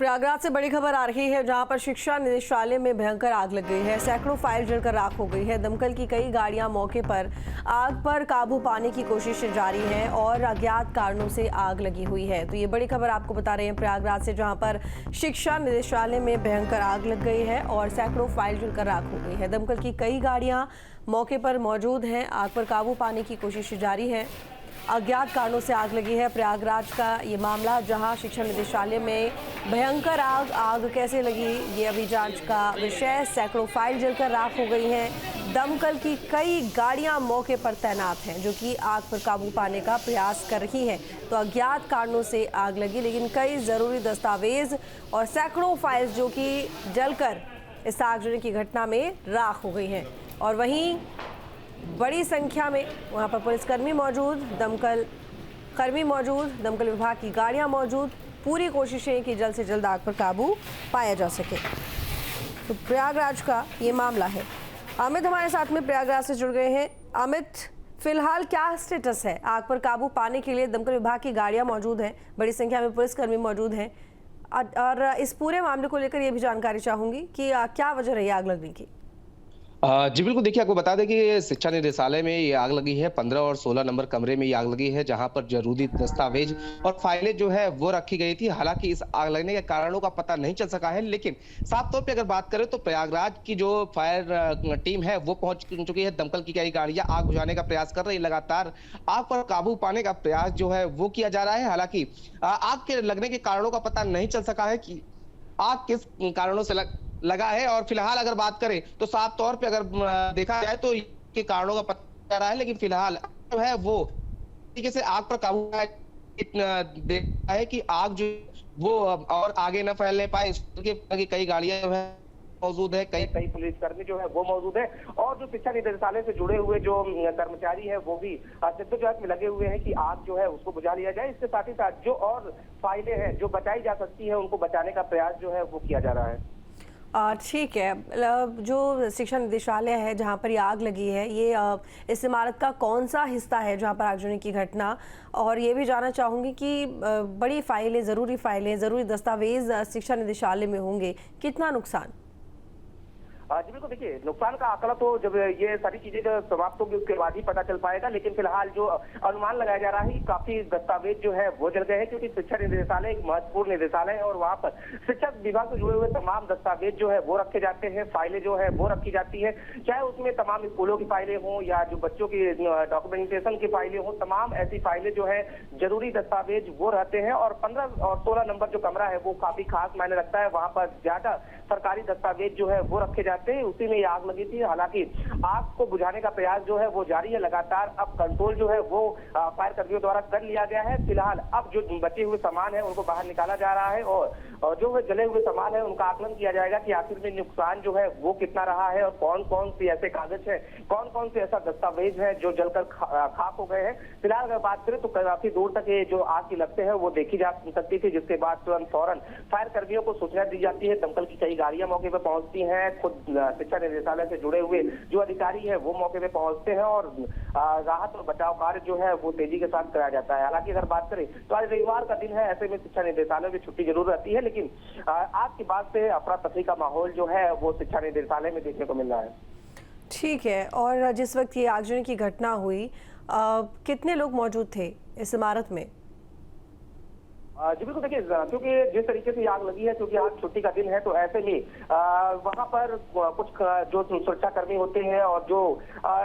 प्रयागराज से बड़ी खबर आ रही है, जहां पर शिक्षा निदेशालय में भयंकर आग लग गई है। सैकड़ों फाइल जलकर राख हो गई है। दमकल की कई गाड़ियां मौके पर आग पर काबू पाने की कोशिश जारी है और अज्ञात कारणों से आग लगी हुई है। तो ये बड़ी खबर आपको बता रहे हैं प्रयागराज से, जहां पर शिक्षा निदेशालय में भयंकर आग लग गई है और सैकड़ों फाइल जलकर राख हो गई है। दमकल की कई गाड़ियां मौके पर मौजूद हैं। आग पर काबू पाने की कोशिश जारी है। अज्ञात कारणों से आग लगी है। प्रयागराज का ये मामला, जहां शिक्षा निदेशालय में भयंकर आग कैसे लगी, ये अभी जांच का विषय। सैकड़ों फाइल जलकर राख हो गई हैं। दमकल की कई गाड़ियां मौके पर तैनात हैं, जो कि आग पर काबू पाने का प्रयास कर रही हैं। तो अज्ञात कारणों से आग लगी, लेकिन कई ज़रूरी दस्तावेज और सैकड़ों फाइल्स जो कि जलकर इस आगजनी की घटना में राख हो गई हैं। और वहीं बड़ी संख्या में वहां पर पुलिसकर्मी मौजूद, दमकल कर्मी मौजूद, दमकल विभाग की गाड़ियां मौजूद। पूरी कोशिशें कि जल्द से जल्द आग पर काबू पाया जा सके। तो प्रयागराज का ये मामला है। अमित हमारे साथ में प्रयागराज से जुड़ गए हैं। अमित, फिलहाल क्या स्टेटस है? आग पर काबू पाने के लिए दमकल विभाग की गाड़ियां मौजूद हैं, बड़ी संख्या में पुलिसकर्मी मौजूद हैं, और इस पूरे मामले को लेकर ये भी जानकारी चाहूंगी कि क्या वजह रही आग लगने की? जी बिल्कुल, देखिए आपको बता दें कि शिक्षा निदेशालय में ये आग लगी है। 15 और 16 नंबर कमरे में ये आग लगी है, जहां पर जरूरी दस्तावेज और फाइलें जो है वो रखी गई थी। हालांकि इस आग लगने के कारणों का पता नहीं चल सका है, लेकिन साफ तौर पे अगर बात करें तो प्रयागराज की जो फायर टीम है वो पहुंच चुकी है। दमकल की कई गाड़ियां आग बुझाने का प्रयास कर रही है। लगातार आग पर काबू पाने का प्रयास जो है वो किया जा रहा है। हालांकि आग के लगने के कारणों का पता नहीं चल सका है कि आग किस कारणों से लगा है। और फिलहाल अगर बात करें तो साफ तौर पे अगर देखा जाए तो के कारणों का पता चल रहा है, लेकिन फिलहाल जो है वो तरीके से आग पर काबू देखा है कि आग जो वो और आगे न फैलने पाए, इसके कई गाड़ियां जो है मौजूद है, कई कई पुलिसकर्मी जो है वो मौजूद है। और जो शिक्षा निदेशालय से जुड़े हुए जो कर्मचारी है वो भी जद्दोजहद में लगे हुए हैं कि आग जो है उसको बुझा लिया जाए। इसके साथ ही साथ जो और फाइलें हैं जो बचाई जा सकती है, उनको बचाने का प्रयास जो है वो किया जा रहा है। ठीक है। जो शिक्षा निदेशालय है जहाँ पर ये आग लगी है, ये इस इमारत का कौन सा हिस्सा है जहाँ पर आगजनी की घटना? और ये भी जानना चाहूँगी कि बड़ी फाइलें, ज़रूरी दस्तावेज शिक्षा निदेशालय में होंगे, कितना नुकसान? जी बिल्कुल, देखिए नुकसान का आंकड़ा तो जब ये सारी चीजें जब समाप्त होगी उसके बाद ही पता चल पाएगा, लेकिन फिलहाल जो अनुमान लगाया जा रहा है कि काफी दस्तावेज जो है वो जल गए हैं, क्योंकि शिक्षा निदेशालय एक महत्वपूर्ण निदेशालय है और वहाँ पर शिक्षा विभाग से जुड़े हुए तमाम दस्तावेज जो है वो रखे जाते हैं, फाइलें जो है वो रखी जाती है, चाहे उसमें तमाम स्कूलों की फाइलें हों या जो बच्चों की डॉक्यूमेंटेशन की फाइलें हों। तमाम ऐसी फाइलें जो है जरूरी दस्तावेज वो रहते हैं। और 15 और 16 नंबर जो कमरा है वो काफी खास मायने रखता है। वहाँ पर ज्यादा सरकारी दस्तावेज जो है वो रखे जाते हैं, उसी में ये आग लगी थी। हालांकि आग को बुझाने का प्रयास जो है वो जारी है लगातार। अब कंट्रोल जो है वो फायर कर्मियों द्वारा कर लिया गया है। फिलहाल अब जो बचे हुए सामान है उनको बाहर निकाला जा रहा है और जो जले हुए सामान है उनका आकलन किया जाएगा कि आखिर में नुकसान जो है वो कितना रहा है और कौन कौन से ऐसे कागज है, कौन कौन से ऐसा दस्तावेज है जो जलकर खाक हो गए हैं। फिलहाल अगर बात करें तो काफी दूर तक ये जो आग की लपटें हैं वो देखी जा सकती थी, जिसके बाद तुरंत फौरन फायर कर्मियों को सूचना दी जाती है। दमकल की कई गाड़ियां मौके पर पहुंचती हैं, खुद शिक्षा निदेशालय से जुड़े हुए जो अधिकारी है वो मौके पे पहुंचते हैं और राहत और बचाव कार्य जो है वो तेजी के साथ कराया जाता है। हालांकि अगर बात करें तो आज रविवार का दिन है, ऐसे में शिक्षा निदेशालय में छुट्टी जरूर रहती है, लेकिन आज के बाद से अफरा तफरी का माहौल जो है वो शिक्षा निदेशालय में देखने को मिल रहा है। ठीक है। और जिस वक्त ये आगजनी की घटना हुई, कितने लोग मौजूद थे इस इमारत में? जी बिल्कुल, देखिए क्योंकि जिस तरीके से आग लगी है, क्योंकि आज छुट्टी का दिन है, तो ऐसे में वहां पर कुछ जो सुरक्षा कर्मी होते हैं और जो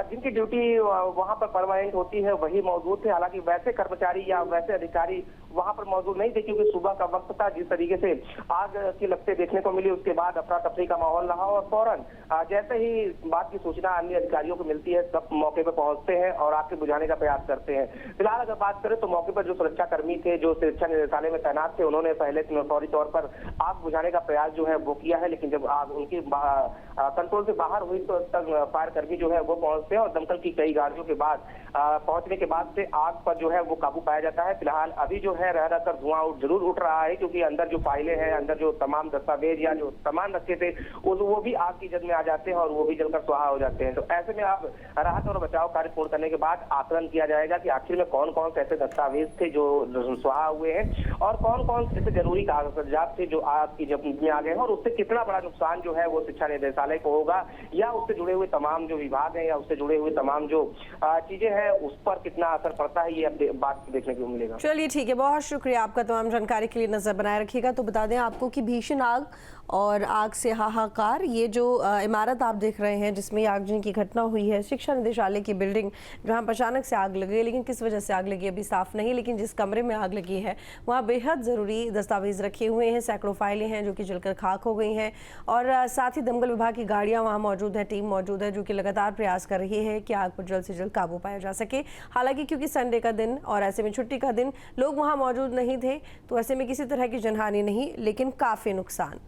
जिनकी ड्यूटी वहां पर परमानेंट होती है वही मौजूद थे। हालांकि वैसे कर्मचारी या वैसे अधिकारी वहां पर मौजूद नहीं थे, क्योंकि सुबह का वक्त था। जिस तरीके से आग की लपटें देखने को मिली उसके बाद अफरा तफरी का माहौल रहा और फौरन जैसे ही बात की सूचना अन्य अधिकारियों को मिलती है, सब मौके पर पहुंचते हैं और आग के बुझाने का प्रयास करते हैं। फिलहाल अगर बात करें तो मौके पर जो सुरक्षा कर्मी थे, जो शिक्षा निदेशालय में तैनात थे, उन्होंने पहले फौरी तौर पर आग बुझाने का प्रयास जो है वो किया है, लेकिन जब आग उनकी कंट्रोल से बाहर हुई तो तक फायर कर्मी जो है वो पहुंचते हैं और दमकल की कई गाड़ियों के बाद पहुंचने के बाद से आग पर जो है वो काबू पाया जाता है। फिलहाल अभी जो है रह रहकर धुआं जरूर उठ रहा है, क्योंकि अंदर जो फाइलें हैं, अंदर जो तमाम दस्तावेज या जो सामान रखे थे वो भी आग की जद में आ जाते हैं और वो भी जलकर स्वाहा हो जाते हैं। तो ऐसे में अब राहत और बचाव कार्य पूर्ण करने के बाद आकलन किया जाएगा कि आखिर में कौन कौन से ऐसे दस्तावेज थे जो स्वाहा हुए हैं और कौन कौन से जरूरी कागजात थे जो आग की जब्त में आ गए हैं और उससे कितना बड़ा नुकसान जो है वो शिक्षा निदेशालय को होगा, या उससे जुड़े हुए तमाम जो विभाग हैं या उससे जुड़े हुए तमाम जो चीजें हैं उस पर कितना असर पड़ता है, ये बात देखने को मिलेगा। चलिए ठीक है, बहुत शुक्रिया आपका तमाम जानकारी के लिए। नजर बनाए रखिएगा। तो बता दें आपको कि भीषण आग और आग से हाहाकार, ये जो इमारत आप देख रहे हैं जिसमें आगजनी की घटना हुई है, शिक्षा निदेशालय की बिल्डिंग, जहां पर अचानक से आग लगी, लेकिन किस वजह से आग लगी अभी साफ नहीं। लेकिन जिस कमरे में आग लगी है वहां बेहद ज़रूरी दस्तावेज रखे हुए हैं, सैकड़ों फाइलें हैं जो कि जलकर खाक हो गई हैं, और साथ ही दमकल विभाग की गाड़ियाँ वहाँ मौजूद है, टीम मौजूद है जो कि लगातार प्रयास कर रही है कि आग पर जल्द से जल्द काबू पाया जा सके। हालांकि क्योंकि संडे का दिन और ऐसे में छुट्टी का दिन, लोग वहाँ मौजूद नहीं थे, तो ऐसे में किसी तरह की जनहानि नहीं, लेकिन काफ़ी नुकसान।